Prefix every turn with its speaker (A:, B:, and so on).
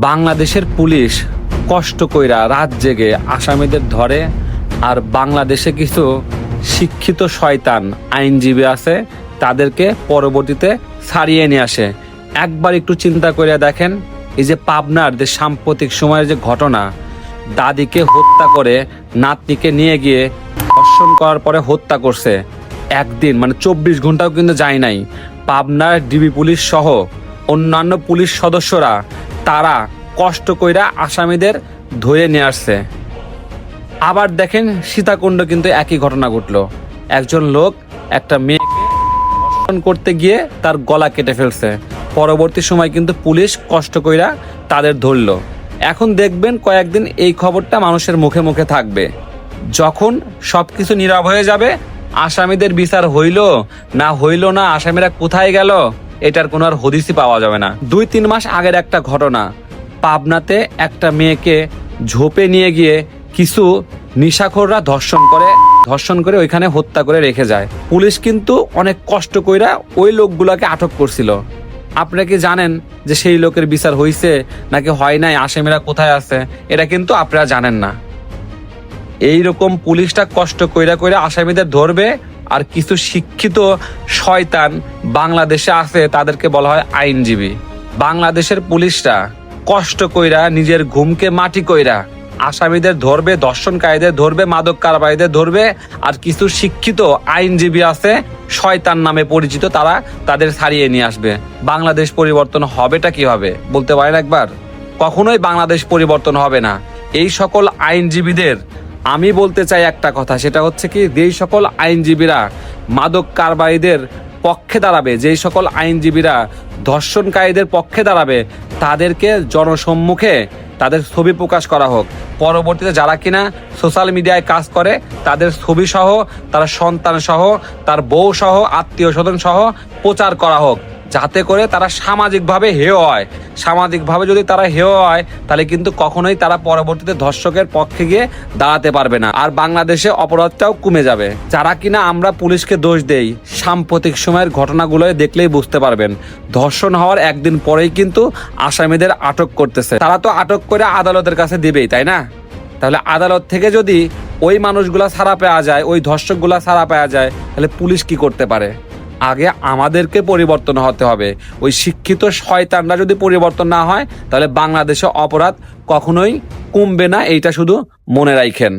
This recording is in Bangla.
A: বাংলাদেশের পুলিশ কষ্ট কইরা রাত জেগে আসামিদের ধরে, আর বাংলাদেশে কিছু শিক্ষিত শয়তান আইনজীবী আছে, তাদেরকে পরবর্তীতে ছাড়িয়ে নিয়ে আসে। একবার একটু চিন্তা করে দেখেন, এই যে পাবনার যে সাম্প্রতিক সময়ের যে ঘটনা, দাদিকে হত্যা করে নাতনিকে নিয়ে গিয়ে ধর্ষণ করার পরে হত্যা করছে। একদিন মানে 24 ঘন্টাও কিন্তু যায় নাই। পাবনার ডিবি পুলিশ সহ অন্যান্য পুলিশ সদস্যরা তারা কষ্ট কইরা আসামিদের ধরে নিয়ে আসছে। আবার দেখেন সীতাকুণ্ড কিন্তু একই ঘটনা ঘটলো। একজন লোক একটা মেয়েকে ধর্ষণ করতে গিয়ে তার গলা কেটে ফেলছে। পরবর্তী সময় কিন্তু পুলিশ কষ্ট কইরা তাদের ধরলো। এখন দেখবেন কয়েকদিন এই খবরটা মানুষের মুখে মুখে থাকবে। যখন সবকিছু নীরব হয়ে যাবে, আসামিদের বিচার হইল না হইল না, আসামিরা কোথায় গেল, এটার কোনো আর হদিসই পাওয়া যাবে না। 2-3 মাস আগের একটা ঘটনা, পাবনাতে একটা মেয়েকে ঝোপে নিয়ে গিয়ে কিছু নিশাখোররা ধর্ষণ করে ওইখানে হত্যা করে রেখে যায়। পুলিশ কিন্তু অনেক কষ্ট কইরা ওই লোকগুলাকে আটক করছিল। আপনারা কি জানেন যে সেই লোকের বিচার হইছে নাকি হয় নাই, আসামিরা কোথায় আছে, এটা কিন্তু আপনারা জানেন না। এইরকম পুলিশটা কষ্ট কইরা আসামিদের ধরবে, আর কিছু শিক্ষিত শয়তান বাংলাদেশে আছে, তাদেরকে বলা হয় আইনজীবী। বাংলাদেশের পুলিশরা কষ্ট কইরা নিজের ঘুমকে মাটি কইরা আসামিদের ধরবে, ধর্ষণকারীদের ধরবে, মাদক কারবারীদের ধরবে, আর কিছু শিক্ষিত আইনজীবী আছে শয়তান নামে পরিচিত, তারা তাদের ছাড়িয়ে নিয়ে আসবে। বাংলাদেশ পরিবর্তন হবেটা কি হবে বলতে পারেন একবার? কখনোই বাংলাদেশ পরিবর্তন হবে না। এই সকল আইনজীবীদের আমি বলতে চাই একটা কথা, সেটা হচ্ছে কি, যেই সকল আইনজীবীরা মাদক কারবারীদের পক্ষে দাঁড়াবে, যেই সকল আইনজীবীরা ধর্ষণকারীদের পক্ষে দাঁড়াবে, তাদেরকে জনসম্মুখে তাদের ছবি প্রকাশ করা হোক। পরবর্তীতে যারা কিনা সোশ্যাল মিডিয়ায় কাজ করে, তাদের ছবি সহ, তার সন্তান সহ, তার বউ সহ, আত্মীয় স্বজন সহ প্রচার করা হোক, যাতে করে তারা সামাজিকভাবে হেয় হয়। সামাজিকভাবে যদি তারা হেয় হয়, তাহলে কিন্তু কখনোই তারা পরবর্তীতে ধর্ষকের পক্ষে গিয়ে দাঁড়াতে পারবে না, আর বাংলাদেশে অপরাধটাও কমে যাবে। যারা কিনা আমরা পুলিশকে দোষ দেই, সাম্প্রতিক সময়ের ঘটনাগুলো দেখলেই বুঝতে পারবেন, ধর্ষণ হওয়ার একদিন পরেই কিন্তু আসামিদের আটক করতেছে। তারা তো আটক করে আদালতের কাছে দিবেই, তাই না? তাহলে আদালত থেকে যদি ওই মানুষগুলা ছাড়া পাওয়া যায়, ওই ধর্ষকগুলা ছাড়া পাওয়া যায়, তাহলে পুলিশ কি করতে পারে? আগে আমাদেরকে পরিবর্তন হতে হবে। ওই শিক্ষিত শয়তানরা যদি পরিবর্তন না হয়, তাহলে বাংলাদেশে অপরাধ কখনোই কমবে না, এইটা শুধু মনে রাখেন।